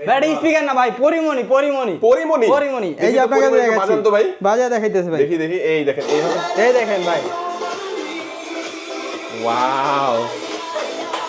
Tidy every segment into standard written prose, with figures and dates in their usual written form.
Battery speaker না ভাই, পরিমণি পরিমণি পরিমণি পরিমণি। এই যে আপনাকে বাজান তো ভাই, বাজায় দেখাইতেছে ভাই। দেখি দেখি, এই দেখেন, এই দেখেন ভাই, ওয়াও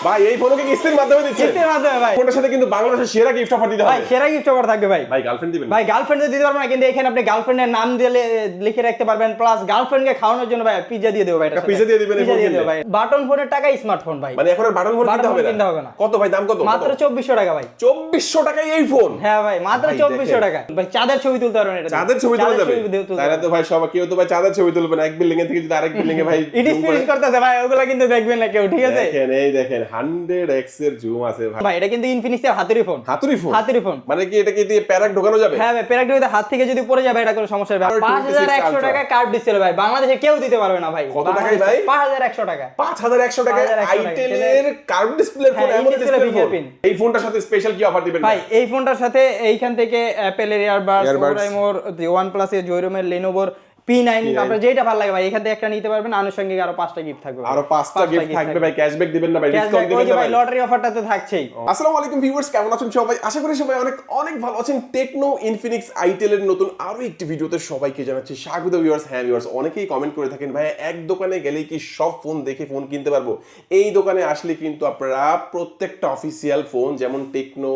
ভাই, এই ফোন কি কিস্তির মাধ্যমে দিচ্ছেন? কিস্তির মাধ্যমে ভাই। ফোনটার সাথে কিন্তু বাংলাদেশের সেরা গিফট অফার দিতে হবে ভাই সেরা গিফট অফার থাকবে ভাই। ভাই গার্লফ্রেন্ড দিবেন? ভাই গার্লফ্রেন্ড দিতে পারবেন না, কিন্তু এখানে আপনি গার্লফ্রেন্ডের নাম দিলে লিখে রাখতে পারবেন, প্লাস গার্লফ্রেন্ডকে খাওয়ানোর জন্য ভাই পিজ্জা দিয়ে দেব ভাই। এটা পিজ্জা দিয়ে দিবেন? পিজ্জা দিয়ে দেব ভাই। বাটন ফোনের টাকা স্মার্টফোন ভাই, মানে এখন আর বাটন ফোন কিনতে হবে না? কত ভাই দাম? কত? মাত্র 2400 টাকা ভাই। 2400 টাকায় এই ফোন? হ্যাঁ ভাই, মাত্র 2400 টাকা ভাই। চাঁদের ছবি তুলতে পারবেন এটা। চাঁদের ছবি তোলা যাবে? তাহলে তো ভাই সবাই, কেউ তো ভাই চাঁদের ছবি তুলবে না, এক বিল্ডিং এ থেকে যদি আরেক বিল্ডিং এ ভাই ইডিট ফিনিশ করতেছে ভাই, ওগুলা কিন্তু দেখবেন না কেউ, ঠিক আছে? দেখেন, এই দেখেন 100x এর জুম আছে ভাই। ভাই এটা কিন্তু ইনফিনিক্স এর হাতুড়ি ফোন। হাতুড়ি ফোন? হাতুড়ি ফোন মানে কি এটা কি দিয়ে প্যারাক ঢোকানো যাবে? হ্যাঁ ভাই, প্যারাক ঢোকাতে হাত থেকে যদি পড়ে যাবে এটা কোনো সমস্যা হবে না। 5100 টাকা কার্ড ডিসপ্লে ভাই, বাংলাদেশে কেউ দিতে পারবে না ভাই। কত টাকায় ভাই? 5100 টাকা। 5100 টাকায় আইটেল এর কার্ভ ডিসপ্লে ফোন, এমন ডিসপ্লে ফোন। এই ফোনটার সাথে স্পেশাল কি অফার দিবেন ভাই? এই ফোনটার সাথে এইখান থেকে অ্যাপল এর ইয়ারবাডস, ওরাইমোর, OnePlus এর, জয়রুমের, Lenovo P9, আপনার যেটা ভালো লাগে ভাই এখান থেকে একটা নিতে পারবেন। আনুষঙ্গিক আরো 5টা গিফট থাকবে। আরো 5টা গিফট থাকবে ভাই। ক্যাশব্যাক দিবেন না ভাই? ডিসকাউন্ট দিবেন না ভাই? লটারি অফারটা তো থাকছেই। আসসালামু আলাইকুম ভিউয়ার্স, কেমন আছেন সবাই? আশা করি সবাই অনেক অনেক ভালো আছেন। টেকনো ইনফিনিক্স আইটেল এর নতুন আরো একটি ভিডিওতে সবাইকে জানাচ্ছি স্বাগত ভিউয়ার্স। হ্যাঁ ভিউয়ার্স, অনেকেই কমেন্ট করে থাকেন ভাই এক দোকানে গেলেই কি সব ফোন দেখে ফোন কিনতে পারবো? এই দোকানে আসলে কিন্তু আপনারা প্রত্যেকটা অফিসিয়াল ফোন যেমন টেকনো,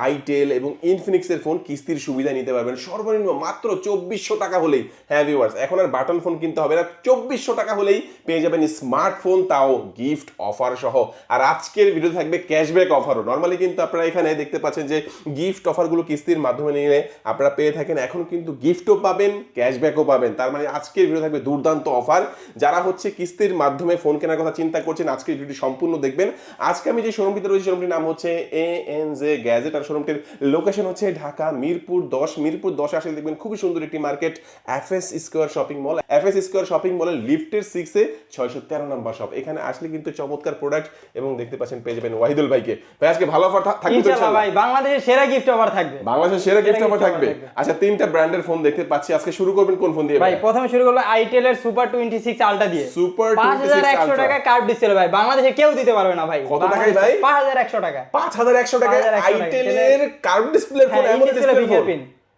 আইটেল এবং ইনফিনিক্সের ফোন কিস্তির সুবিধা নিতে পারবেন সর্বনিম্ন মাত্র 2400 টাকা হলেই। হ্যাঁ ভিউয়ার্স, এখন আর বাটন ফোন কিনতে হবে না, 2400 টাকা হলেই পেয়ে যাবেন স্মার্টফোন, তাও গিফট অফার সহ। আর আজকের ভিডিও থাকবে ক্যাশব্যাক অফারও। নর্মালি কিন্তু আপনারা এখানে দেখতে পাচ্ছেন যে গিফট অফারগুলো কিস্তির মাধ্যমে নিলে আপনারা পেয়ে থাকেন, এখন কিন্তু গিফটও পাবেন, ক্যাশব্যাকও পাবেন। তার মানে আজকের ভিডিও থাকবে দুর্দান্ত অফার। যারা হচ্ছে কিস্তির মাধ্যমে ফোন কেনার কথা চিন্তা করছেন, আজকের ভিডিওটি সম্পূর্ণ দেখবেন। আজকে আমি যে শোরুমটিতে রয়েছে, শোরুমটির নাম হচ্ছে ANJ গ্যাজেট। শোরুমটির লোকেশন হচ্ছে ঢাকা মিরপুর 10 আসলে দেখবেন খুবই সুন্দর একটি market, FS square shopping mall. FS square shopping মলের লিফটের 6 এ 613 নাম্বার শপ। এখানে আসলে কিন্তু চমৎকার প্রোডাক্ট এবং দেখতে পাচ্ছেন পেয়ে যাবেন ওয়াহিদুল ভাইকে। ভাই আজকে ভালো অফার থাকবে ইনশাআল্লাহ ভাই, বাংলাদেশের সেরা গিফট অফার থাকবে। বাংলাদেশের সেরা গিফট অফার থাকবে। আচ্ছা, তিনটা ব্র্যান্ডের ফোন দেখতে পাচ্ছি, আজকে শুরু করবেন কোন ফোন দিয়ে ভাই? প্রথমে শুরু করব আইটেল এর সুপার 26 আলট্রা দিয়ে। সুপার 26 5100 টাকা কার্ড ডিসপ্লে ভাই, বাংলাদেশে কেউ দিতে পারবে না ভাই। কত টাকায় ভাই? 5100 টাকা। 5100 টাকায় আইটেল এর কার্ভ ডিসপ্লে ফোন, এমন ডিসপ্লে ফোন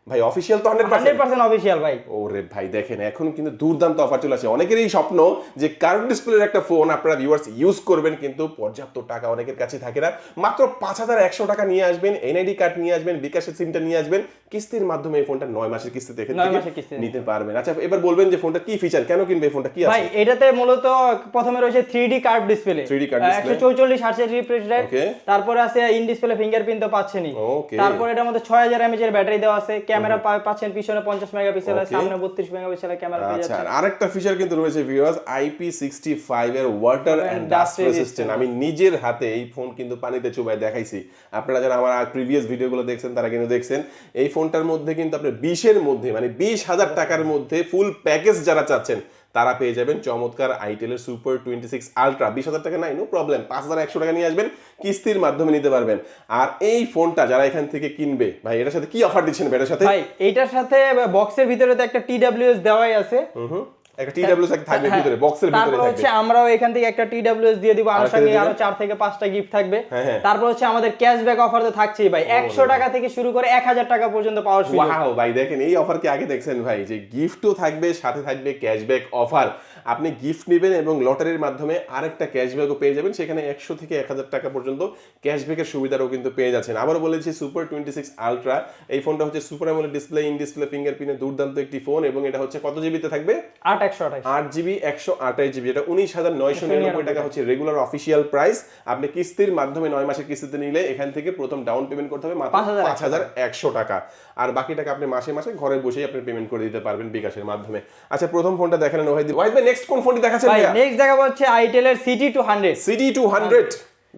ভাই। অফিশিয়াল তো 100% অফিশিয়াল ভাই। ওরে ভাই দেখেন, এখন কিন্তু দুর্দান্ত অফার চলে আসে। অনেকেরই স্বপ্ন যে কার্ভ ডিসপ্লের একটা ফোন আপনারা ভিউয়ার্স ইউজ করবেন, কিন্তু পর্যাপ্ত টাকা অনেকের কাছে থাকে না। মাত্র 5100 টাকা নিয়ে আসবেন, এনআইডি কার্ড নিয়ে আসবেন, বিকাশের সিমটা নিয়ে আসবেন, কিস্তির মাধ্যমে এই ফোনটা 9 মাসের কিস্তি দেখে নিতে পারবেন। আচ্ছা, এবার বলবেন যে ফোনটা কি ফিচার, কেন কিনবে ফোনটা, কি আছে ভাই? এটাতে মূলত প্রথমে রয়েছে 3D কার্ভ ডিসপ্লে, 144 হার্টজের রিফ্রেশ রেট। তারপরে আছে ইন ডিসপ্লে ফিঙ্গারপ্রিন্ট তো পাচ্ছেনই। তারপরে এটার মধ্যে 6000 mAh এর ব্যাটারি দেওয়া আছে। ক্যামেরা পাচ্ছেন পিছনে 50 মেগাপিক্সেলের, সামনে 32 মেগাপিক্সেলের ক্যামেরা পেয়ে যাচ্ছেন। আচ্ছা, আরেকটা ফিচার কিন্তু রয়েছে ভিউয়ার্স, IP65 এর ওয়াটার এন্ড ডাস্ট রেজিস্ট্যান্ট। আমি নিজের হাতে এই ফোন কিন্তু পানিতে চুবাই দেখাইছি। আপনারা যারা আমার প্রিভিয়াস ভিডিওগুলো দেখছেন তারা কিন্তু দেখছেন। এই ফোনটার মধ্যে কিন্তু আপনি 20 এর মধ্যে, মানে 20,000 টাকার মধ্যে ফুল প্যাকেজ যারা চাচ্ছেন তারা পেয়ে যাবেন চমৎকার আইটেলের সুপার 26 আলট্রা। 20,000 টাকা নাই, নো প্রবলেম, 5100 টাকা নিয়ে আসবেন, কিস্তির মাধ্যমে নিতে পারবেন। আর এই ফোনটা যারা এখান থেকে কিনবে ভাই, এটার সাথে কি অফার দিচ্ছেন এটার সাথে? ভাই এটার সাথে বক্সের ভিতরে তো একটা TWS দেওয়াই আছে। একটা TWS থাকবে ভিতরে, বক্সের ভিতরে থাকবে। তারপর হচ্ছে আমরাও এখান থেকে একটা TWS দিয়ে দিব, আর সঙ্গে আরো 4 থেকে 5টা গিফট থাকবে। তারপর হচ্ছে আমাদের ক্যাশব্যাক অফার তো থাকছেই ভাই, 100 টাকা থেকে শুরু করে 1000 টাকা পর্যন্ত পাওয়ার সুযোগ। ওয়াও ভাই দেখেন, এই অফার কি আগে দেখছেন ভাই, যে গিফটও থাকবে, সাথে থাকবে ক্যাশব্যাক অফার। আপনি গিফট নেবেন এবং লটারির মাধ্যমে আরেকটা ক্যাশব্যাকও পেয়ে যাবেন, সেখানে 100 থেকে 1000 টাকা পর্যন্ত ক্যাশব্যাকের সুবিধাও কিন্তু পেয়ে যাচ্ছেন। আবার বলেছি সুপার 26 আলট্রা, এই ফোনটা হচ্ছে super AMOLED display, in display ফিঙ্গারপ্রিন্টের দুর্দান্ত একটি ফোন, এবং এটা হচ্ছে কত জিবিতে থাকবে? 8 জিবি 128 জিবি। এটা 19,999 টাকা হচ্ছে রেগুলার অফিসিয়াল প্রাইস। আপনি কিস্তির মাধ্যমে 9 মাসের কিস্তিতে নিলে এখান থেকে প্রথম ডাউন পেমেন্ট করতে হবে মাত্র 5100 টাকা, আর বাকি টাকা আপনি মাসে মাসে ঘরে বসেই আপনি পেমেন্ট করে দিতে পারবেন বিকাশের মাধ্যমে। আচ্ছা, প্রথম ফোনটা দেখালেন ওয়াহিদ ভাই, নেক্সট কোন ফোনটি দেখাচ্ছেন ভাই? নেক্সট দেখাবো হচ্ছে আইটেলের CT200।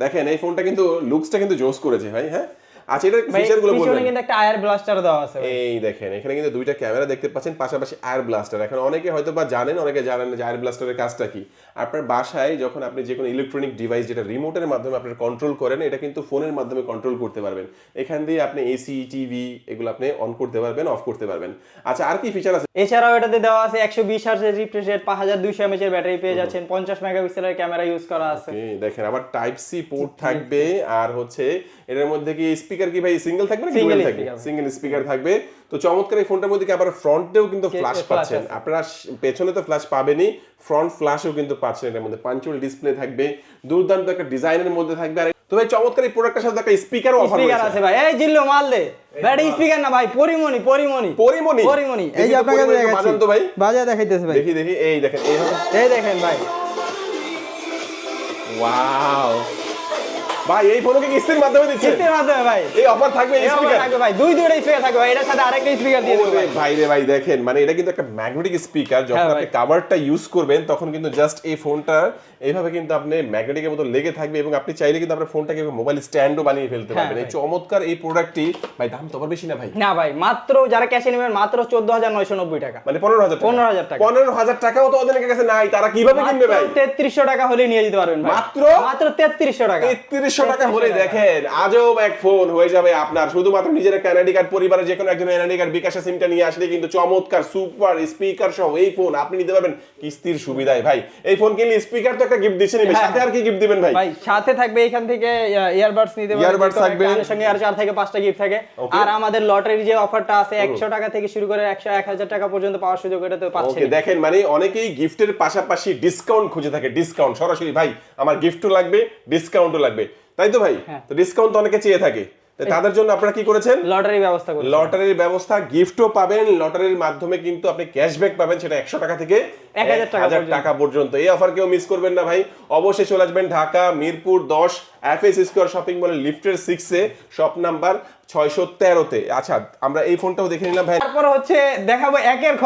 দেখেন এই ফোনটা কিন্তু লুকসটা কিন্তু জোস করেছে ভাই। হ্যাঁ, আচ্ছা, এটার ফিচারগুলো বলবেন? পিছনে কিন্তু একটা এয়ার ব্লাস্টার দেওয়া আছে। এই দেখেন, এখানে কিন্তু দুইটা ক্যামেরা দেখতে পাচ্ছেন, পাশাপাশি এয়ার ব্লাস্টার। এখন অনেকে হয়তো বা জানেন, অনেকে জানেন না যে এয়ার ব্লাস্টারের কাজটা কি। আপনার বাসায় যখন আপনি যে কোনো ইলেকট্রনিক ডিভাইস যেটা রিমোটের মাধ্যমে আপনার কন্ট্রোল করেন, এটা কিন্তু ফোনের মাধ্যমে কন্ট্রোল করতে পারবেন। এখান দিয়ে আপনি এসি, টিভি এগুলো আপনি অন করতে পারবেন, অফ করতে পারবেন। আচ্ছা, আর কি ফিচার আছে? এছাড়াও এটাতে দেওয়া আছে 120 হার্টজের রিফ্রেশ রেট, 5200 mAh এর ব্যাটারি পেয়ে যাচ্ছেন, 50 মেগাপিক্সেলের ক্যামেরা ইউজ করা আছে। দেখেন, আবার টাইপ সি পোর্ট থাকবে, আর হচ্ছে এটার মধ্যে কি স্পিকার কি ভাই সিঙ্গেল থাকবে নাকি Single ডুয়াল থাকবে? speaker। সিঙ্গেল স্পিকার থাকবে। তো চমৎকার এই ফোনটার মধ্যে কি আবার ফ্রন্টেও কিন্তু ফ্ল্যাশ flash পাচ্ছেন। আছে। আপনারা পেছনে তো ফ্ল্যাশ পাবেনই, ফ্রন্ট ফ্ল্যাশও কিন্তু পাচ্ছেন এর মধ্যে। পাঞ্চুয়াল ডিসপ্লে থাকবে, দুর্দান্ত একটা ডিজাইনের মধ্যে থাকবে। আর তো ভাই চমৎকার এই প্রোডাক্টের সাথে একটা স্পিকারও অফার স্পিকার রয়েছে। আছে ভাই, এই জিল্লো মাল দে ভাই, স্পিকার না ভাই, পরিমণি পরিমণি পরিমণি, এই দেখি যে তো আপনাকে পরিমণি একটু দেখাচ্ছি, বাজান তো ভাই, বাজা দেখাইতেছে ভাই, দেখি এই দেখেন এই দেখেন ভাই, ওয়াও ভাই এই ফোন কি কিস্তির মাধ্যমে দিচ্ছেন? কিস্তির মাধ্যমে ভাই, এই অফার থাকবে এই এই offer স্পিকার থাকবে ভাই, দুইটা স্পিকার থাকবে ভাই, এটার সাথে আরেকটা স্পিকার দিয়ে দেবো ভাই। ভাই রে ভাই দেখেন, মানে এটা কিন্তু একটা ম্যাগনেটিক স্পিকার। যখন হ্যাঁ আপনি ভাই। কভারটা ইউজ করবেন তখন কিন্তু জাস্ট এই ফোনটা এইভাবে কিন্তু আপনি ম্যাগনেটিকের মতো লেগে থাকবে, এবং আপনি চাইলে কিন্তু আপনার ফোনটাকে মোবাইল স্ট্যান্ডও বানিয়ে ফেলতে হ্যাঁ পারবেন। এই ভাই। চমৎকার এই প্রোডাক্টটি ভাই দাম তো আবার বেশি না ভাই, না ভাই, মাত্র যারা ক্যাশে নেবেন মাত্র 14,990 টাকা, মানে 15,000 টাকা। 15,000 টাকা। 15,000 টাকাও তো ওদের কাছে নাই, তারা কিভাবে কিনবে ভাই? 3300 টাকা হলে নিয়ে যেতে পারবেন ভাই, মাত্র 3300 টাকা, 3300 টাকা হলে দেখেন আজব এক ফোন হয়ে যাবে আপনার। শুধুমাত্র নিজের একটা এনআইডি কার্ড, পরিবারের যে কোনো একজন এনআইডি কার্ড, বিকাশ সিমটা নিয়ে আসলে কিন্তু চমৎকার সুপার স্পিকার সহ এই ফোন আপনি নিতে পারবেন কিস্তির সুবিধায়। ভাই এই ফোন কিনলে স্পিকার তো একটা গিফট দিচ্ছেন, হ্যাঁ। সাথে আর কি গিফট দিবেন ভাই? ভাই সাথে থাকবে এখান থেকে ইয়ারবাডস নিতে পারবেন, Earbuds থাকবে। এর সঙ্গে আর 4 থেকে 5টা গিফট থাকে। Okay. আর আমাদের লটারির যে অফারটা আছে 100 টাকা থেকে শুরু করে 1000 টাকা পর্যন্ত পাওয়ার সুযোগ এটা তো পাচ্ছেন। ওকে দেখেন, মানে অনেকেই গিফটের পাশাপাশি ডিসকাউন্ট খুঁজে থাকে। ডিসকাউন্ট সরাসরি ভাই আমার গিফটও লাগবে, ডিসকাউন্টও লাগবে, তাই তো ভাই? হ্যাঁ। তো ডিসকাউন্ট তো অনেকে চেয়ে থাকে, তো তাদের জন্য আপনারা কি করেছেন? লটারির ব্যবস্থা করছি। লটারির ব্যবস্থা, গিফটও পাবেন। লটারির মাধ্যমে কিন্তু আপনি ক্যাশব্যাক পাবেন, সেটা 100 টাকা থেকে 1000 টাকা পর্যন্ত। এই অফার কেউ মিস করবেন না ভাই, অবশ্যই চলে আসবেন Dhaka Mirpur 10 FS square shopping মলের লিফটের 6 এ, শপ নাম্বার 613 তে। আচ্ছা আমরা এই ফোনটাও দেখে নিলাম ভাই। তারপর হচ্ছে দেখাবো একের খ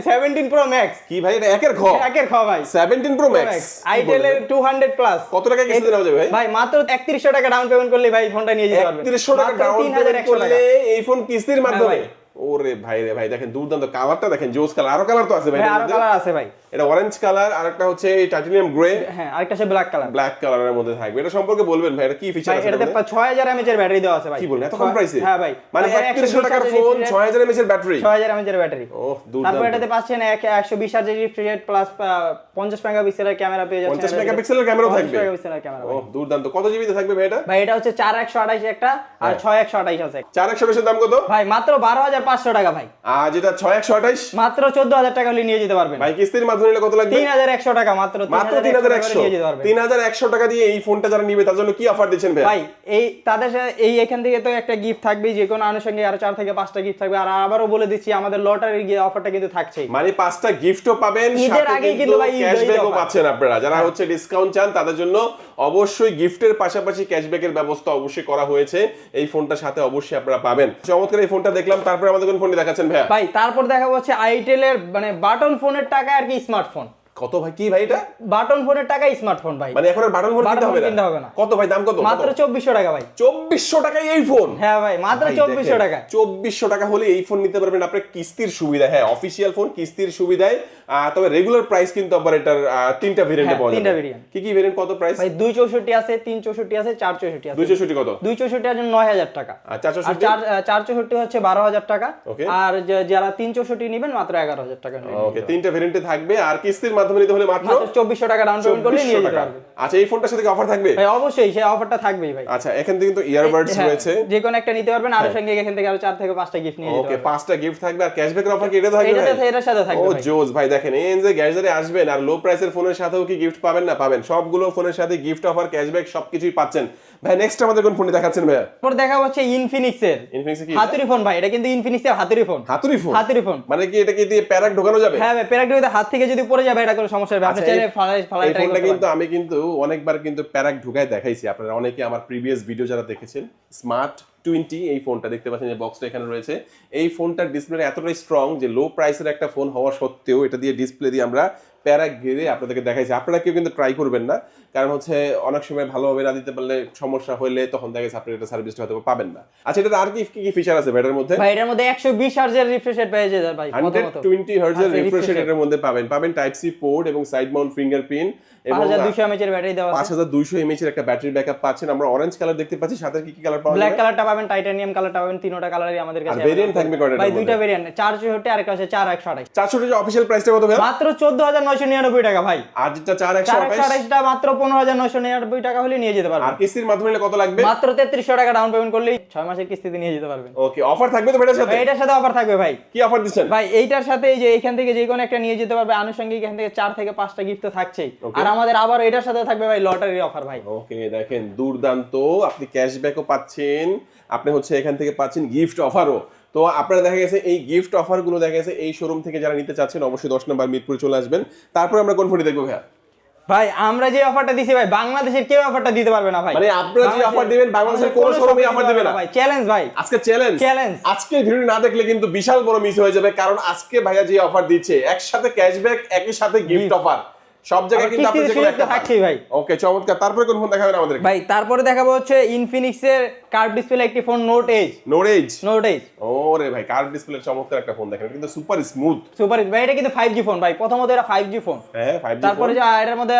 17 প্রো ম্যাক্স, কি ভাই এটা একের খ? একের খ ভাই, 17 প্রো ম্যাক্স আইটেল এর 200 প্লাস। কত টাকা কিস্তি দেওয়া যাবে ভাই? ভাই মাত্র 3100 টাকা ডাউন পেমেন্ট করলে ভাই ফোনটা নিয়ে যেতে পারবেন। 3100 টাকা মাত্র ডাউন পেমেন্ট 3100 করলে টাকা। এই ফোন কিস্তির মাধ্যমে? ভাই। ওরে ভাই রে ভাই, দেখেন দুর্দান্ত কালারটা, দেখেন জোস কালার। আরো কালার তো আছে ভাই ভাই এটার আরো মধ্যে? কালার আছে ভাই, এটা অরেঞ্জ কালার, আর একটা হচ্ছে টাইটানিয়াম গ্রে, হ্যাঁ আরেকটা আছে ব্ল্যাক কালার। ব্ল্যাক কালারের মধ্যে থাকবে। এটা সম্পর্কে বলবেন ভাই, এটা কি ফিচার ভাই আছে এটাতে এটাতে? 6000 mAh এর ব্যাটারি দেওয়া আছে ভাই। কি বলেন এত কম প্রাইসে? হ্যাঁ ভাই, মানে তারপরে 3100 টাকার 120 ফোন refresh 6000 mAh এর ব্যাটারি? 6000 mAh এর ব্যাটারি। ওহ তারপর দুর্দান্ত। এটাতে পাচ্ছেন 120 হার্জ রিফ্রেশ রেট প্লাস 50 মেগাপিক্সেলের ক্যামেরা পেয়ে যাচ্ছেন। 50 মেগাপিক্সেলের ক্যামেরাও থাকবে? 50 মেগাপিক্সেলের ক্যামেরা। ওহ দুর্দান্ত। কত জিবিতে থাকবে ভাই এটা? ভাই এটা হচ্ছে 4128 একটা আর 6128 আছে। 4128 এর দাম কত? ভাই মাত্র 12500 টাকা ভাই। আর যেটা 6128 মাত্র 14000 টাকা হলে নিয়ে যেতে পারবেন। ভাই কিস্তির মাধ্যমে নিলে কত লাগবে? 3100 টাকা মাত্র। মাত্র 3100 নিয়ে যেতে পারবেন। 3100 টাকা দিয়ে এই ফোনটা যারা নিবে তার জন্য কি অফার দিচ্ছেন ভাই? ভাই এই তাদের সাথে এই এখান থেকে তো একটা গিফট থাকবেই, যে কোনো আনুষঙ্গিক আরো 4 থেকে 5টা গিফট থাকবে। আর আবারও বলে দিচ্ছি আমাদের লটারির গিয়ে অফারটা কিন্তু থাকছেই, মানে 5টা গিফটও পাবেন, ঈদের সাথে আগেই কিন্তু কিন্তু ভাই ঈদ ক্যাশব্যাকও offer। পাচ্ছেন আপনারা। যারা হচ্ছে ডিসকাউন্ট চান তাদের জন্য অবশ্যই গিফটের পাশাপাশি ক্যাশব্যাকের ব্যবস্থা অবশ্যই করা হয়েছে। এই ফোনটার সাথে অবশ্যই আপনারা পাবেন। চমৎকার এই ফোনটা দেখলাম, তারপরে আমাদের কোন ফোনটি দেখাচ্ছেন ভাই? ভাই তারপর দেখাবো হচ্ছে আইটেল এর মানে বাটন ফোনের টাকা আর কি স্মার্টফোন। কত ভাই, কি ভাই এটা? বাটন ফোনের টাকা স্মার্টফোন ভাই, মানে এখন আর বাটন ফোন কিনতে হবে না? কত ভাই দাম কত? মাত্র 2400 টাকা ভাই। 2400 টাকায় এই ফোন? হ্যাঁ ভাই মাত্র 2400 টাকা। 2400 টাকা হলে এই ফোন নিতে পারবেন আপনার কিস্তির সুবিধা। হ্যাঁ অফিশিয়াল ফোন কিস্তির সুবিধায়। তবে রেগুলার প্রাইস কিন্তু আবার এটার 3টা ভেরিয়েন্টে পাওয়া যাবে। 3টা ভেরিয়েন্ট। কি কি ভেরিয়েন্ট, কত প্রাইস? ভাই 264 আছে, 364 আছে, 464 আছে। 264 কত? 264 এর জন্য 9000 টাকা। আর আর 464? 464 হচ্ছে 12000 টাকা। Okay. আর যারা 364 নেবেন মাত্র 11000 টাকা নেবেন। ওকে, 3টা ভেরিয়েন্টে থাকবে। আর কিস্তির মাধ্যমে নিতে হলে মাত্র 2400 টাকা ডাউন পেমেন্ট করলে নিয়ে 2400 যেতে টাকা। পারবেন। আচ্ছা এই ফোনটার সাথে কি অফার থাকবে? ভাই অবশ্যই সেই অফারটা থাকবেই ভাই। আচ্ছা এখান থেকে কিন্তু ইয়ারবাডস হ্যাঁ, রয়েছে, যে কোনো একটা নিতে পারবেন। আর সঙ্গে এখান থেকে আরো 4 থেকে 5টা গিফট নিয়ে যেতে ওকে পারবেন। 5টা গিফট থাকবে। আর ক্যাশব্যাকের অফার কি এটা থাকবে? এটার সাথে থাকবে ও ভাই। জোস ভাই, দেখেন এই যে গ্যাজেটে আসবেন আর লো প্রাইসের ফোনের সাথেও কি গিফট পাবেন না? পাবেন। সবগুলো ফোনের সাথে গিফট অফার, ক্যাশব্যাক সবকিছুই পাচ্ছেন। ভাই নেক্সট আমাদের কোন ফোনটি দেখাচ্ছেন ভাই? তারপর দেখা হচ্ছে ইনফিনিক্স এর ইনফিনিক্স কি? হাতুড়ি ফোন ভাই। এটা কিন্তু ইনফিনিক্স এর হাতুড়ি ফোন। হাতুড়ি ফোন? হাতুড়ি ফোন মানে কি এটা কি দিয়ে প্যারাক ঢোকানো যাবে? হ্যাঁ ভাই, প্যারাগ্রাফে হাত থেকে যদি পড়ে যাবে এটা কোনো সমস্যা হবে, আপনি আচ্ছা, চাইলে এই ফালাই এই ট্রাই ফোনটা করতে কিন্তু পারেন। আমি কিন্তু অনেকবার কিন্তু প্যারাক ঢুকায় দেখাইছি। আপনারা অনেকে আমার প্রিভিয়াস ভিডিও যারা দেখেছেন, স্মার্ট 20 এই ফোনটা দেখতে পাচ্ছেন, যে বক্সটা এখানে রয়েছে। এই ফোনটার ডিসপ্লে এতটাই স্ট্রং যে লো প্রাইসের একটা ফোন হওয়া সত্ত্বেও এটা দিয়ে ডিসপ্লে দিয়ে আমরা প্যারাক ঘিরে আপনাদেরকে দেখাইছি। আপনারা কেউ কিন্তু ট্রাই করবেন না, কারণ হচ্ছে অনেক সময় ভালোভাবে না দিতে পারলে সমস্যা হলে তখন দেখা যাচ্ছে আপনি এটা সার্ভিসটা হয়তো পাবেন না। আচ্ছা এটার আর কি কি ফিচার আছে এটার মধ্যে? ভাই এটার মধ্যে 120 হার্জের রিফ্রেশ রেট পেয়ে যাবে ভাই। 120 হার্টজের রিফ্রেশ রেট এর মধ্যে পাবেন টাইপ সি পোর্ট এবং সাইড মাউন্ট ফিঙ্গারপ্রিন্ট এবং 5200 mAh এর ব্যাটারি দেওয়া আছে। 5200 mAh এর একটা ব্যাটারি ব্যাকআপ পাচ্ছেন। আমরা অরেঞ্জ কালার দেখতে পাচ্ছি, সাথে কি কি কালার পাওয়া যাবে? ব্ল্যাক কালারটা পাবেন, টাইটানিয়াম কালারটা পাবেন, তিনটা কালারই আমাদের কাছে আর ভেরিয়েন্ট থাকবে কয়টা? ভাই দুইটা ভেরিয়েন্ট, 464 আর একটা আছে 4128। 400 এর অফিশিয়াল প্রাইসটা কত ভাই? মাত্র 14999 টাকা ভাই। আর যেটা 4128 4128টা মাত্র 15,999 টাকা হলে নিয়ে যেতে আর পারবেন। কিস্তির মাধ্যমে নিলে কত লাগবে? মাত্র 3300 টাকা ডাউন পেমেন্ট করলেই 6 মাসের কিস্তিতে নিয়ে যেতে পারবেন। ওকে, অফার থাকবে তো এটার সাথে? ভাই এটার সাথে অফার থাকবে ভাই। কি অফার দিচ্ছেন ভাই এইটার সাথে এই যে এখান থেকে যে কোনো একটা নিয়ে যেতে পারবে, আনুষঙ্গিক এখান থেকে 4 থেকে 5টা গিফট তো থাকছেই। আর আমাদের আবার এটার সাথে থাকবে ভাই লটারি অফার ভাই। ওকে, দেখেন দুর্দান্ত, আপনি ক্যাশব্যাকও পাচ্ছেন, আপনি হচ্ছে এখান থেকে পাচ্ছেন গিফট অফারও। তো আপনারা দেখা গেছে এই গিফট অফারগুলো দেখা গেছে এই শোরুম থেকে যারা নিতে চাচ্ছেন অবশ্যই 10 নম্বর মিরপুরে চলে আসবেন। তারপর আমরা কোন ফোনটি দেখবো ভাইয়া? ভাই আমরা যে অফারটা দিছি ভাই, বাংলাদেশের কেউ অফারটা দিতে পারবে না ভাই। মানে আপনারা যে অফার দিবেন বাংলাদেশের কোন শোরুমে অফার দিবে না ভাই। চ্যালেঞ্জ ভাই, আজকে চ্যালেঞ্জ। আজকে ভিডিও না দেখলে কিন্তু বিশাল বড় মিস হয়ে যাবে, কারণ আজকে ভাইয়া যে অফার দিচ্ছে একসাথে ক্যাশব্যাক একই সাথে গিফট অফার, সব জায়গায় কিন্তু আপনি যেকোনো একটা থাকছেই ভাই। ওকে, চমৎকার। তারপরে কোন ফোন দেখাবেন আমাদেরকে? ভাই তারপরে দেখাবো হচ্ছে ইনফিনিক্স এর কার্ভ ডিসপ্লে একটি phone note edge. Note edge ওরে ভাই, কার্ভ ডিসপ্লে চমৎকার একটা ফোন, দেখেন কিন্তু সুপার স্মুথ। ভাই এটা কিন্তু 5G ফোন ভাই। প্রথমত এটা 5G ফোন, হ্যাঁ 5G। তারপরে যে এটার মধ্যে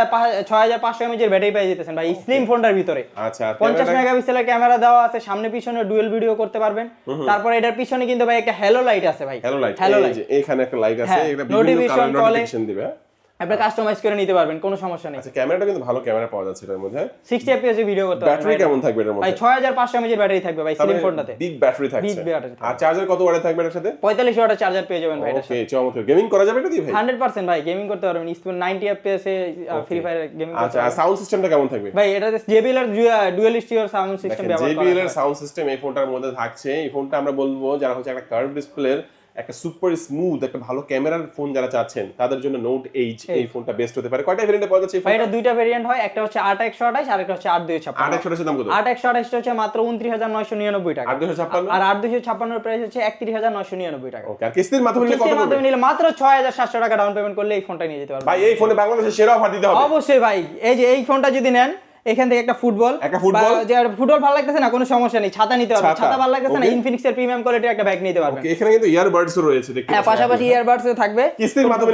6500 mAh এর ব্যাটারি পেয়ে যেতেছেন ভাই স্লিম ফোনটার ভিতরে। আচ্ছা, 50 মেগাপিক্সেলের ক্যামেরা দেওয়া আছে, সামনে পিছনে ডুয়াল ভিডিও করতে পারবেন। তারপরে এটার পিছনে কিন্তু ভাই একটা হ্যালো লাইট আছে ভাই। হ্যালো লাইট, এখানে একটা লাইট আছে, এটা বিভিন্ন কালার নোটিফিকেশন দিবে। আপনি কাস্টমাইজ করে নিতে পারবেন, কোনো সমস্যা নেই। আচ্ছা, ক্যামেরাটা কিন্তু ভালো ক্যামেরা পাওয়া যাচ্ছে এর মধ্যে। 60 fps এ ভিডিও করতে পারবেন। ব্যাটারি কেমন থাকবে এর মধ্যে? ভাই 6500 mAh এর ব্যাটারি থাকবে ভাই স্লিম ফোনটাতে। বিগ ব্যাটারি থাকছে। আর চার্জার কত ওয়াটের থাকবে এর সাথে? 45 ওয়াটের চার্জার পেয়ে যাবেন ভাই এটার সাথে। ওকে, চমৎকার। গেমিং করা যাবে এটা দিয়ে ভাই? 100% ভাই গেমিং করতে পারবেন। স্পিড 90 fps এ ফ্রি ফায়ার গেমিং করতে পারবেন। আচ্ছা, সাউন্ড সিস্টেমটা কেমন থাকবে? ভাই এটাতে JBL এর ডুয়াল স্টিরিও সাউন্ড সিস্টেম ব্যবহার করা JBL এর সাউন্ড সিস্টেম এই ফোনটার মধ্যে থাকছে। এই ফোনটা আমরা বলবো যারা হচ্ছে একটা কার্ভ ডিসপ্লের একটা সুপার স্মুথ একটা ভালো ক্যামেরার ফোন যারা চাচ্ছেন তাদের জন্য নোট এইচ এই ফোনটা বেস্ট হতে পারে। কয়টা ভেরিয়েন্টে পাওয়া যাচ্ছে এই ফোনটা? এটা দুইটা ভেরিয়েন্ট হয়, একটা হচ্ছে 8128 আর একটা হচ্ছে 8256। 8128 দাম কত? 8128 হচ্ছে মাত্র 29999 টাকা। 8256 আর 8256 এর প্রাইস হচ্ছে 31999 টাকা। ওকে, আর কিস্তির মাধ্যমে নিলে কত কিস্তির পড়বে? মাধ্যমে নিলে মাত্র 6700 টাকা ডাউন পেমেন্ট করলে এই ফোনটা নিয়ে যেতে পারবেন। ভাই এই ফোনে বাংলাদেশের সেরা অফার দিতে হবে অবশ্যই ভাই। এই যে এই ফোনটা যদি নেন, এখান থেকে একটা ফুটবল যে ফুটবল ভালো লাগতেছে না, কোনো সমস্যা নেই, ছাতা নিতে পারবেন। ছাতা ভালো লাগতেছে না, ইনফিনিক্স এর প্রিমিয়াম কোয়ালিটির একটা ব্যাগ নিতে পারবেন। ওকে, এখানে কিন্তু ইয়ারবাডসও রয়েছে দেখতে পাচ্ছেন। হ্যাঁ, পাশাপাশি ইয়ারবাডস থাকবে। কিস্তির মাধ্যমে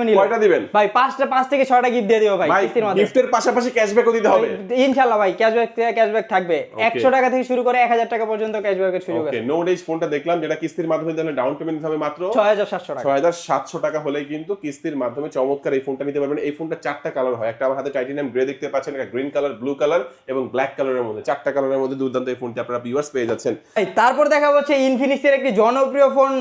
নিলে কয়টা দিবেন? ভাই 5 থেকে 6টা গিফট দিয়ে দিও ভাই কিস্তির মাধ্যমে। গিফটের পাশাপাশি ক্যাশব্যাকও দিতে হবে ইনশাআল্লাহ ভাই। ক্যাশব্যাক থাকবে 100 টাকা থেকে শুরু করে 1000 টাকা পর্যন্ত ক্যাশব্যাকের সুযোগ আছে। ওকে, নোট এইচ ফোনটা দেখলাম যেটা কিস্তির মাধ্যমে দিলে ডাউন পেমেন্ট দিতে হবে মাত্র 6700 টাকা। 6700 টাকা হলেই কিন্তু কিস্তির মাধ্যমে চমৎকার এই ফোনটা নিতে পারবেন। এই ফোনটা 4টা কালার হয়, একটা আমার হাতে টাইটানিয়াম গ্রে দেখতে পাচ্ছেন, একটা গ্রিন কালার, ব্লু কালার এবং ব্ল্যাক কালারের মধ্যে 4টা কালারের মধ্যে দুর্দান্ত এই ফোনটি আপনারা ভিউয়ার্স পেয়ে যাচ্ছেন। তারপর দেখা হচ্ছে ইনফিনিক্স এর একটি জনপ্রিয় phone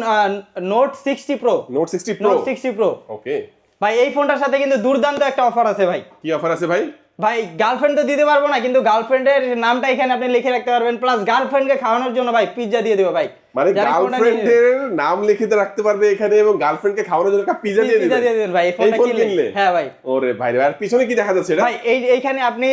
note 60 pro. Note 60 pro. Okay ভাই এই ফোনটার সাথে কিন্তু দুর্দান্ত একটা অফার আছে ভাই। কি অফার আছে ভাই? ভাই গার্লফ্রেন্ড তো দিতে পারবো না, কিন্তু গার্লফ্রেন্ডের নামটা এখানে আপনি লিখে রাখতে পারবেন, প্লাস গার্লফ্রেন্ডকে খাওয়ানোর জন্য ভাই পিৎজা দিয়ে দেবো ভাই। মানে গার্লফ্রেন্ডের নাম লিখিতে রাখতে পারবে এখানে এবং গার্লফ্রেন্ডকে খাওয়ানোর জন্য একটা পিৎজা দিয়ে দিবেন ভাই এই ফোনটা কিনলে। হ্যাঁ ভাই। ওরে ভাই, আর পিছনে কি দেখা যাচ্ছে এটা? ভাই এইখানে আপনি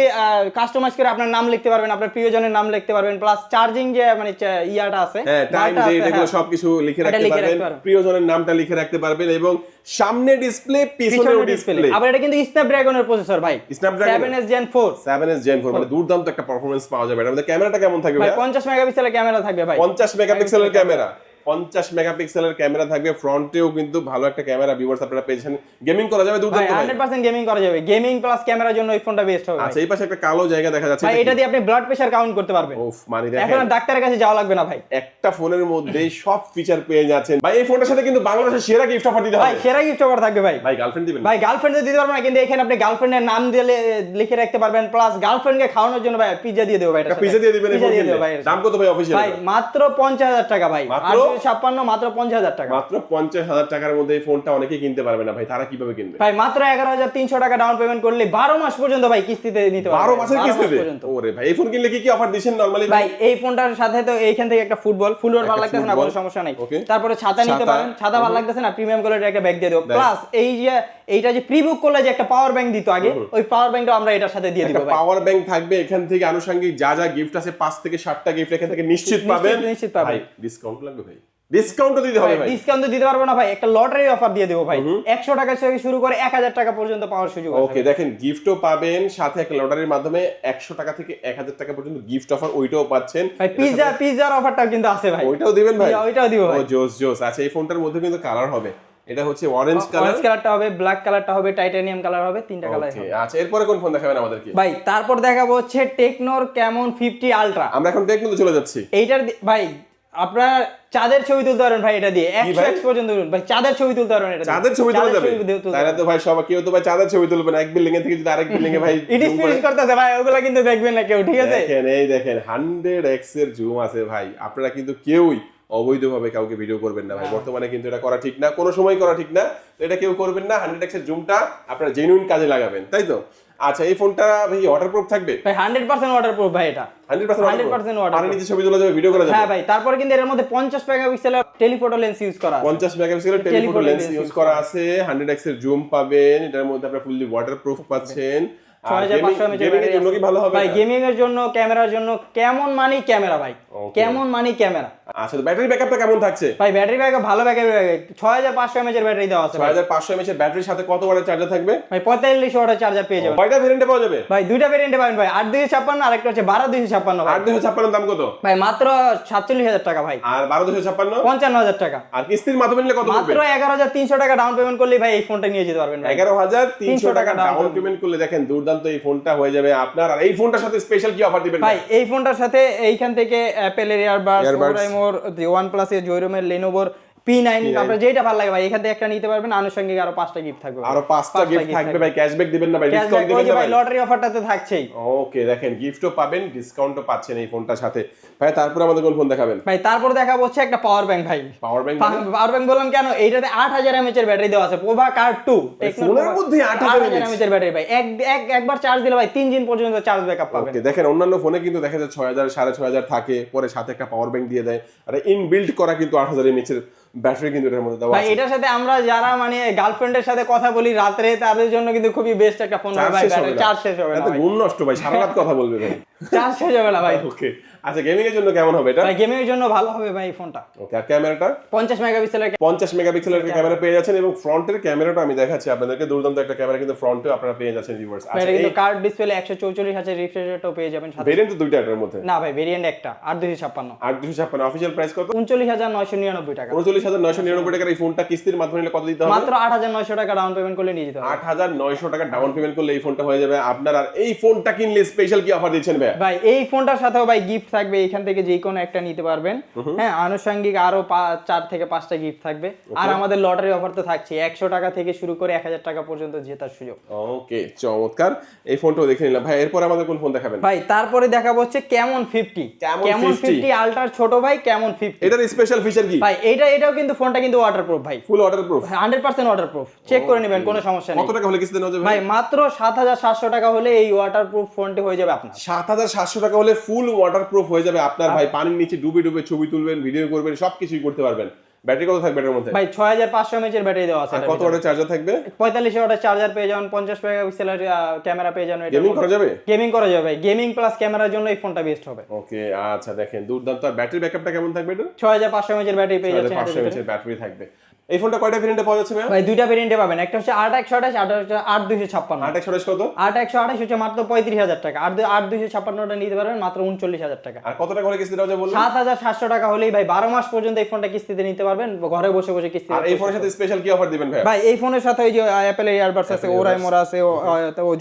কাস্টমাইজ করে আপনার নাম লিখতে পারবেন, আপনার প্রিয়জনের নাম লিখতে পারবেন, প্লাস চার্জিং যে মানে ইয়াটা আছে, হ্যাঁ টাইম ডেট এগুলো সবকিছু লিখে রাখতে পারবেন, প্রিয়জনের নামটা লিখে রাখতে পারবেন এবং সামনে ডিসপ্লে পিছনেও ডিসপ্লে। আবার এটা কিন্তু স্ন্যাপড্রাগনের প্রসেসর ভাই, স্ন্যাপড্রাগন 7s Gen 4 মানে দুর্দান্ত একটা পারফরম্যান্স পাওয়া যাবে। এর মধ্যে ক্যামেরাটা কেমন থাকবে ভাই? 50 মেগাপিক্সেলের ক্যামেরা থাকবে ভাই। 50 মেগাপিক্সেলের ক্যামেরা, 50 মেগাপিক্সেলের ক্যামেরা থাকবে, ফ্রন্টেও কিন্তু ভালো একটা ক্যামেরা ভিউয়ার্স আপনারা পেয়েছেন। গেমিং করা যাবে দুর্দান্ত ভাই, 100% গেমিং করা যাবে। গেমিং প্লাস ক্যামেরার জন্য এই ফোনটা বেস্ট হবে। আচ্ছা, এই পাশে একটা কালো জায়গা দেখা যাচ্ছে ভাই, এটা দিয়ে আপনি ব্লাড প্রেসার কাউন্ট করতে পারবেন। ওফ, মানে দেখেন এখন ডাক্তারের কাছে যাওয়া লাগবে না ভাই, একটা ফোনের মধ্যেই সব ফিচার পেয়ে যাচ্ছেন। ভাই এই ফোনটার সাথে কিন্তু বাংলাদেশের সেরা গিফট অফার দিতে হবে ভাই। সেরা গিফট অফার থাকবে ভাই। ভাই গার্লফ্রেন্ড দিবেন? ভাই গার্লফ্রেন্ড দিতে পারবেন না, কিন্তু এখানে আপনি গার্লফ্রেন্ডের নাম দিলে লিখে রাখতে পারবেন, প্লাস গার্লফ্রেন্ডকে খাওয়ানোর জন্য ভাই পিৎজা দিয়ে দেব ভাই। এটা পিৎজা দিয়ে দিবেন? দাম কত ভাই অফিশিয়াল? ভাই মাত্র 50000 টাকা ভাই। 856 মাত্র 50000 টাকা। মাত্র 50000 টাকার মধ্যে এই ফোনটা অনেকেই কিনতে পারবে না ভাই, তারা কিভাবে কিনবে? ভাই মাত্র 11300 টাকা ডাউন পেমেন্ট করলে 12 মাস পর্যন্ত ভাই কিস্তিতে নিতে পারবেন। 12 মাসের কিস্তিতে? ওরে ভাই, এই ফোন কিনলে কি অফার দিবেন নরমালি? ভাই এই ফোনটার সাথে তো এইখান থেকে একটা ফুটবল ভালো লাগতেছে না, কোনো সমস্যা নাই। তারপরে ছাতা নিতে পারেন, ছাতা ভালো লাগতেছে না, প্রিমিয়াম কোয়ালিটির একটা ব্যাগ দিয়ে দেব। প্লাস এই যে এইটা যে প্রিবুক করলে যে একটা পাওয়ার ব্যাংক দিত আগে, ওই পাওয়ার ব্যাংকটা আমরা এটার সাথে দিয়ে দিব ভাই। পাওয়ার ব্যাংক থাকবে এখান থেকে, আনুষঙ্গিক যা যা গিফট আছে 5 থেকে 7টা গিফট এখান থেকে নিশ্চিত পাবেন। ভাই ডিসকাউন্ট লাগবে ভাই? ডিসকাউন্ট দিতে হবে ভাই। ডিসকাউন্ট দিতে পারবো না ভাই, একটা লটারি অফার দিয়ে দেব ভাই। 100 টাকা থেকে শুরু করে 1000 টাকা পর্যন্ত পাওয়ার সুযোগ আছে। ওকে, দেখেন গিফটও পাবেন, সাথে একটা লটারির মাধ্যমে 100 টাকা থেকে 1000 টাকা পর্যন্ত গিফট অফার ওইটাও পাচ্ছেন ভাই। পিৎজার অফারটাও কিন্তু আছে ভাই, ওইটাও দিবেন ভাই? ওইটাও দিব ভাই। ও জোস। আচ্ছা, এই ফোনটার মধ্যে কিন্তু কালার হবে, এটা হচ্ছে অরেঞ্জ কালারটা হবে, ব্ল্যাক কালারটা হবে, টাইটানিয়াম কালার হবে, তিনটা কালার হবে। আচ্ছা, এরপরে কোন ফোন দেখাবেন আমাদেরকে ভাই? তারপর দেখাবো হচ্ছে টেকনোর ক্যামন 50 আলট্রা। আমরা এখন টেকনোতে চলে যাচ্ছি। এইটার ভাই আপনার চাঁদের ছবি তুলতে পারেন ভাই এটা দিয়ে 100x পর্যন্ত ভাই চাঁদের ছবি তুলতে পারেন এটা চাঁদের ছবি তোলা যাবে তাহলে তো ভাই সবাই কেউ তো ভাই চাঁদের ছবি তুলবে না এক বিল্ডিং এ থেকে যদি আরেক বিল্ডিং এ ভাই ইডিট ফিনিশ করতেছে ভাই ওগুলা কিন্তু দেখবেন না কেউ ঠিক আছে দেখেন এই দেখেন 100x এর জুম আছে ভাই আপনারা কিন্তু কেউই অবৈধভাবে কাউকে ভিডিও করবেন না ভাই বর্তমানে কিন্তু এটা করা ঠিক না কোনো সময় করা ঠিক না তো এটা কেউ করবেন না 100x এর জুমটা আপনারা জেনুইন কাজে লাগাবেন তাই তো আচ্ছা এই ফোনটা ভাই ওয়াটারপ্রুফ থাকবে ভাই 100% ওয়াটারপ্রুফ ভাই এটা 100% ওয়াটারপ্রুফ পানি নিচে ছবি তোলা যাবে ভিডিও করা যাবে হ্যাঁ ভাই তারপরে কিন্তু এর মধ্যে 50 মেগাপিক্সেলের টেলিফোটো লেন্স ইউজ করা আছে 50 মেগাপিক্সেলের টেলিফোটো লেন্স ইউজ করা আছে 100x এর জুম পাবেন এটার মধ্যে আপনারা ফুললি ওয়াটারপ্রুফ পাচ্ছেন 6500 mAh গেমিং এর জন্য কি ভালো হবে ভাই গেমিং এর জন্য ক্যামেরার জন্য কেমন মানি ক্যামেরা ভাই কেমন মানি ক্যামেরা আচ্ছা ব্যাটারি ব্যাকআপটা কেমন থাকছে ভাই ব্যাটারি ব্যাকআপ ভালো ব্যাকআপ 6500 mAh এর ব্যাটারি দেওয়া আছে 6500 mAh এর ব্যাটারির সাথে কত ওয়াটের চার্জার থাকবে ভাই 45 ওয়াটের চার্জার পেয়ে যাবেন কয়টা ভেরিয়েন্টে পাওয়া যাবে ভাই দুইটা ভেরিয়েন্টে পাবেন ভাই 8256 আর একটা হচ্ছে 12256 ভাই 8256 দাম কত ভাই মাত্র 47000 টাকা ভাই আর 12256 55000 টাকা আর কিস্তির মাধ্যমে নিলে কত পড়বে মাত্র 11300 টাকা ডাউন পেমেন্ট করলে ভাই এই ফোনটা নিয়ে যেতে পারবেন ভাই 11300 টাকা ডাউন পেমেন্ট করলে দেখেন দুর্দান্ত এই ফোনটা হয়ে যাবে আপনার আর এই ফোনটার সাথে স্পেশাল কি অফার দিবেন ভাই এই ফোনটার সাথে এইখান থেকে অ্যাপেলের ইয়ারবাডস ওরাইমোর OnePlus এর জয়রুমের Lenovo P9 আপনার যেটা ভালো লাগে ভাই এখান থেকে একটা নিতে পারবেন আনুষঙ্গিক আরো 5টা গিফট থাকবে আরো 5টা গিফট থাকবে ভাই ক্যাশব্যাক দিবেন না ভাই ডিসকাউন্ট দিবেন না ভাই লটারি অফারটাতে থাকছেই ওকে দেখেন গিফটও পাবেন ডিসকাউন্টও পাচ্ছেন এই ফোনটার সাথে ভাই তারপর আমাদের কোন ফোন দেখাবেন ভাই তারপর দেখাবো হচ্ছে একটা পাওয়ার ব্যাংক ভাই পাওয়ার ব্যাংক বললাম কেন এইটাতে 8000 mAh এর ব্যাটারি দেওয়া আছে পোভা কার্ড 2 ফোনের মধ্যে 8000 mAh এর ব্যাটারি ভাই একবার চার্জ দিলে ভাই 3 দিন পর্যন্ত চার্জ ব্যাকআপ পাবেন ওকে দেখেন অন্যান্য ফোনে কিন্তু দেখা যায় 6000 6500 থাকে পরে সাথে একটা পাওয়ার ব্যাংক দিয়ে দেয় আর ইনবিল্ট করা কিন্তু 8000 mAh এর ব্যাটারি কিন্তু এর মধ্যে দেওয়া আছে ভাই এটার সাথে আমরা যারা মানে গার্লফ্রেন্ডের সাথে কথা বলি রাতে তাদের জন্য কিন্তু খুবই বেস্ট একটা ফোন হবে ভাই ব্যাটারি চার্জ শেষ হবে না এত গুণ নষ্ট ভাই সারা রাত কথা বলবে ভাই চার্জ শেষ হবে না ভাই ওকে আচ্ছা গেমিং এর জন্য কেমন হবে এটা ভাই গেমিং এর জন্য ভালো হবে ভাই এই ফোনটা ওকে আর ক্যামেরাটা 50 মেগাপিক্সেলের 50 মেগাপিক্সেলের ক্যামেরা পেয়ে যাচ্ছেন এবং ফ্রন্টের ক্যামেরাটা আমি দেখাচ্ছি আপনাদেরকে দুর্দান্ত একটা ক্যামেরা কিন্তু ফ্রন্টে আপনারা পেয়ে যাচ্ছেন ভিউয়ার্স আচ্ছা এই কার্ড ডিসপ্লে 144 হাজার রিফ্রেশ রেটও পেয়ে যাবেন সাথে ভেরিয়েন্ট তো দুইটা এর মধ্যে না ভাই ভেরিয়েন্ট একটা 8256 8256 অফিশিয়াল প্রাইস কত 39999 টাকা 39999 টাকার এই ফোনটা কিস্তির মাধ্যমে নিলে কত দিতে হবে মাত্র 8900 টাকা ডাউন পেমেন্ট করলে নিয়ে যেতে হবে 8900 টাকা ডাউন পেমেন্ট করলে এই ফোনটা হয়ে যাবে আপনার আর এই ফোনটা কিনলে স্পেশাল কি অফার দিচ্ছেন ভাই ভাই এই ফোনটার সাথেও ভাই গিফট থাকবে এখান থেকে যে কোনো একটা নিতে পারবেন হ্যাঁ আনুষঙ্গিক আরো 4 থেকে 5টা গিফট থাকবে আর আমাদের লটারি অফার তো থাকছে 100 টাকা থেকে শুরু করে 1000 টাকা পর্যন্ত জেতার সুযোগ ওকে চমৎকার এই ফোনটাও দেখে নিলাম ভাই এরপর আমাদের কোন ফোন দেখাবেন ভাই তারপরে দেখাবো হচ্ছে কেমন 50 কেমন 50 আলট্রার ছোট ভাই কেমন 50 এটার স্পেশাল ফিচার কি ভাই এটাও কিন্তু ফোনটা কিন্তু ওয়াটারপ্রুফ ভাই ফুল ওয়াটারপ্রুফ 100% ওয়াটারপ্রুফ চেক করে নেবেন কোনো সমস্যা নেই কত টাকা হলে কিস্তি দেওয়া যাবে ভাই মাত্র 7700 টাকা হলে এই ওয়াটারপ্রুফ ফোনটি হয়ে যাবে আপনার 7700 টাকা হলে ফুল ওয়াটারপ্রুফ হয়ে যাবে আপনার ভাই পানির নিচে ডুবে ডুবে ছবি তুলবেন ভিডিও করবেন সবকিছুই করতে পারবেন ব্যাটারি কত থাকবে এর মধ্যে ভাই 6500 mAh এর ব্যাটারি দেওয়া আছে কত ওয়াটের চার্জার থাকবে 45 ওয়াটের চার্জার পেয়ে যাবেন 50 মেগাপিক্সেলের ক্যামেরা পেয়ে যাবেন গেমিং করা যাবে গেমিং করা যাবে ভাই গেমিং প্লাস ক্যামেরার জন্য এই ফোনটা বেস্ট হবে ওকে আচ্ছা দেখেন দুর্দান্ত আর ব্যাটারি ব্যাকআপটা কেমন থাকবে এটা 6500 mAh এর ব্যাটারি পেয়ে যাচ্ছেন 6500 mAh এর ব্যাটারি থাকবে এই ফোনটা কয়টা ভেরিয়েন্টে পাওয়া যাচ্ছে ভাই দুইটা ভেরিয়েন্টে পাবেন একটা হচ্ছে 8128 আর একটা 8256 8128 কত 8128 হচ্ছে মাত্র 35000 টাকা আর 8256 টা নিতে পারবেন মাত্র 39000 টাকা আর কত টাকা হলে কিস্তি দেওয়া যাবে বলুন 7700 টাকা হলেই ভাই 12 মাস পর্যন্ত এই ফোনটা কিস্তিতে নিতে পারবেন ঘরে বসে বসে কিস্তি আর এই ফোনের সাথে স্পেশাল কি অফার দিবেন ভাই ভাই এই ফোনের সাথে ওই যে অ্যাপল ইয়ারবাডস আছে ওরাইমোর আছে ও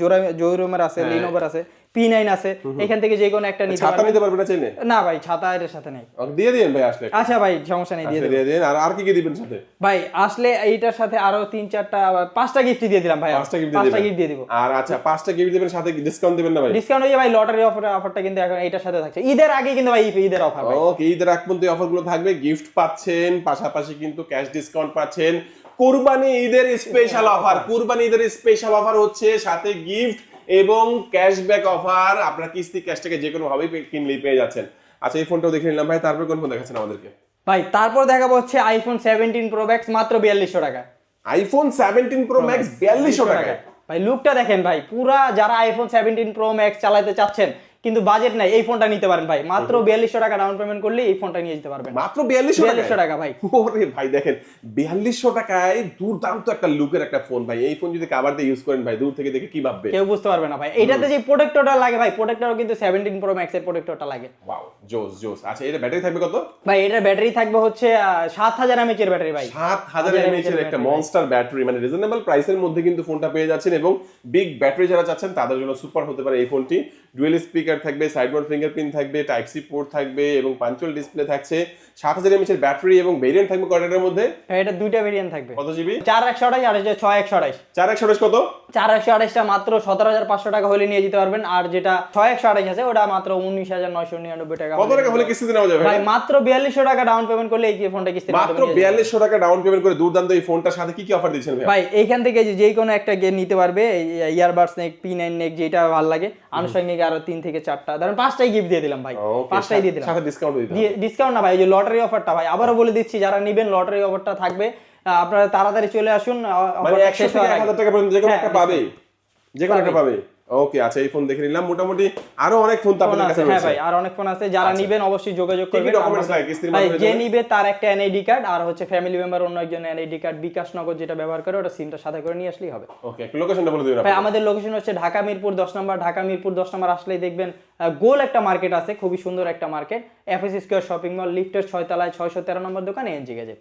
জয়রুমের আছে লিনোভোর আছে P9 আছে এখান থেকে যে কোনো একটা নিতে ছাতা নিতে পারবেন না চাইলে না ভাই ছাতা এর সাথে নাই দিয়ে দিন ভাই আসলে আচ্ছা ভাই সমস্যা নেই দিয়ে দিন আর কি কি দিবেন সাথে ভাই আসলে এইটার সাথে আরো 3-4টা 5টা গিফট দিয়ে দিলাম ভাই 5টা গিফট দিয়ে দিব আর আচ্ছা 5টা গিফট দিবেন সাথে ডিসকাউন্ট দিবেন না ভাই ডিসকাউন্ট হয়ে ভাই লটারি অফারটা কিন্তু এখন এইটার সাথে থাকছে ঈদের আগে কিন্তু ভাই ঈদের অফার ভাই ওকে ঈদের আগ পর্যন্ত অফারগুলো থাকবে গিফট পাচ্ছেন পাশাপাশি কিন্তু ক্যাশ ডিসকাউন্ট পাচ্ছেন কুরবানি ঈদের স্পেশাল অফার কুরবানি ঈদের স্পেশাল অফার হচ্ছে সাথে গিফট এবং ক্যাশব্যাক অফার আপনারা কিস্তি ক্যাশ থেকে যে কোনো ভাবেই কিনলেই পেয়ে যাচ্ছেন আচ্ছা এই ফোনটাও দেখে নিলাম ভাই তারপর কোন ফোন দেখাচ্ছেন আমাদেরকে ভাই তারপর দেখাবো হচ্ছে আইফোন 17 প্রো ম্যাক্স মাত্র 4200 টাকা আইফোন 17 প্রো ম্যাক্স 4200 টাকা ভাই লুকটা দেখেন ভাই পুরা যারা আইফোন 17 প্রো ম্যাক্স চালাতে চাচ্ছেন কিন্তু বাজেট নাই এই ফোনটা নিতে পারেন ভাই মাত্র 4200 টাকা ডাউন পেমেন্ট করলে এই ফোনটা নিয়ে যেতে পারবেন মাত্র 4200 টাকা ভাই ওরে ভাই দেখেন 4200 টাকায় দুর্দান্ত একটা লুকের একটা ফোন ভাই এই ফোন যদি কভার দিয়ে ইউজ করেন ভাই দূর থেকে দেখে কি ভাববে কেউ বুঝতে পারবে না ভাই এইটাতে যে প্রোটেক্টরটা লাগে ভাই প্রোটেক্টরও কিন্তু 17 প্রো ম্যাক্স এর প্রোটেক্টরটা লাগে ওয়াও জোস জোস। আচ্ছা এটা ব্যাটারি থাকবে কত? ভাই এটার ব্যাটারি থাকবে হচ্ছে 7000 mAh এর ব্যাটারি ভাই। 7000 mAh এর একটা মনস্টার ব্যাটারি, মানে রিজনেবল প্রাইসের মধ্যে কিন্তু ফোনটা পেয়ে যাচ্ছেন এবং বিগ ব্যাটারি যারা চাচ্ছেন তাদের জন্য সুপার হতে পারে এই ফোনটি। ডুয়েল স্পিকার থাকবে, সাইড মাউন্ট ফিঙ্গারপ্রিন্ট থাকবে, টাইপ সি পোর্ট থাকবে এবং পাঞ্চুয়াল ডিসপ্লে থাকছে। 7000 mAh এর ব্যাটারি এবং ভেরিয়েন্ট থাকবে কয়টার মধ্যে? এটা দুইটা ভেরিয়েন্ট থাকবে। কত জিবি? 4128 আর 6128। 4128 কত? 4128টা মাত্র 17500 টাকা হলে নিয়ে যেতে পারবেন, আর যেটা 6128 আছে ওটা মাত্র 19999 টাকা। কত টাকা হলে কিস্তিতে নেওয়া যাবে ভাই? মাত্র 4200 টাকা ডাউন পেমেন্ট করলে এই ফোনটা কিস্তি মাত্র 4200 টাকা ডাউন পেমেন্ট করে দুর্দান্ত এই ফোনটার সাথে কি কি অফার দিচ্ছেন ভাই? ভাই এইখান থেকে যে কোনো একটা গেম নিতে পারবে, ইয়ারবাডস নেক, P9 নেক, যেটা ভালো লাগে। আনুষঙ্গিক আরো 3 থেকে 4টা, ধরেন 5টাই গিফট দিয়ে দিলাম ভাই। 5টাই দিয়ে দিলাম, সাথে ডিসকাউন্ট দিতে। ডিসকাউন্ট না ভাই, যে লটারি অফারটা ভাই আবারও বলে দিচ্ছি, যারা নেবেন লটারি অফারটা থাকবে, আপনারা তাড়াতাড়ি চলে আসুন। মানে 100 থেকে 1000 টাকা পর্যন্ত যে কোনো একটা পাবে, যে কোনো একটা পাবে। ওকে আচ্ছা, এই ফোন দেখে নিলাম। মোটামুটি আরো অনেক ফোন তো আপনাদের কাছে হ্যাঁ রয়েছে। ভাই, আর অনেক ফোন আছে, যারা নেবেন অবশ্যই যোগাযোগ করবেন। কি ডকুমেন্টস লাগে কিস্তির ভাই মাধ্যমে? যে নিবে তার একটা এনআইডি কার্ড, আর হচ্ছে ফ্যামিলি মেম্বার অন্য একজন এনআইডি কার্ড, বিকাশ নগদ যেটা ব্যবহার করে ওটা সিমটা সাথে করে নিয়ে আসলেই হবে। ওকে, লোকেশনটা বলে দিবেন ভাই আপনি। আমাদের লোকেশন হচ্ছে ঢাকা মিরপুর 10 নম্বর। ঢাকা মিরপুর 10 নম্বর আসলেই দেখবেন গোল একটা মার্কেট আছে, খুবই সুন্দর একটা market, FS square shopping mall, লিফটের 6 তলায় 613 নম্বর দোকান, এনজি গ্যাজেট।